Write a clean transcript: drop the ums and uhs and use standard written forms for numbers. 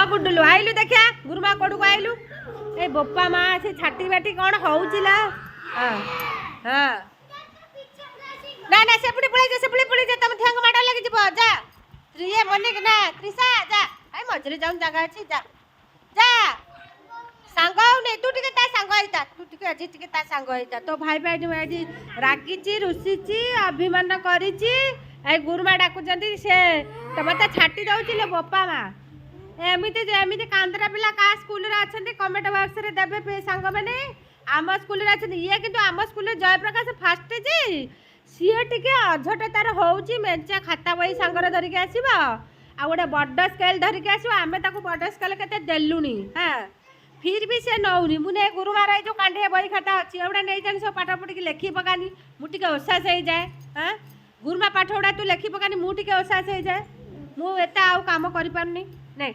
गुडुलु आइलु देखिया गुरुमा कोडू को आइलु ए बोपा माँ से छाटी बाटी कौन होउचिला हां हां ना ना से पुड़ी जा तुम थंग माडा लगी जब जा ये मने के ना त्रिसा जा आई मजरे जाऊं जगह अछि जा जा सांग ने तू टिके ता सांग आइता तू टिके अजी टिके ता सांग आइता तो भाई भाई जी रागीची रुसीची अभिमान करिची ए गुरुमा डाकु जंदी से त मते छाटी दउची ले बोपा माँ एमिति कांदरा पिला का स्कूल रे अछंती कमेंट बॉक्स रे देबे पे सांग माने आम स्कूल रे अछंती ये किंतु आम स्कूल रे जयप्रकाश फास्ट जी सीए टिके अझट तार होउची मेंचा खाता बही सांगर धरि के आसीबा आ गोटे बड स्केल धरि के आसीबा आमे ताको बड स्केल केते देलुनी हां फिर भी से नौनी मुने गुरुवार जो कांढे बही खाता अछि एवडा नै जानि सब पाठ पढी के लेखि पकानी मु टिके ओसा से जाए हां गुरुमा पाठ उडा तू लेखि पकानी मु टिके ओसा से जाए मु एता आउ काम करि पारनी नै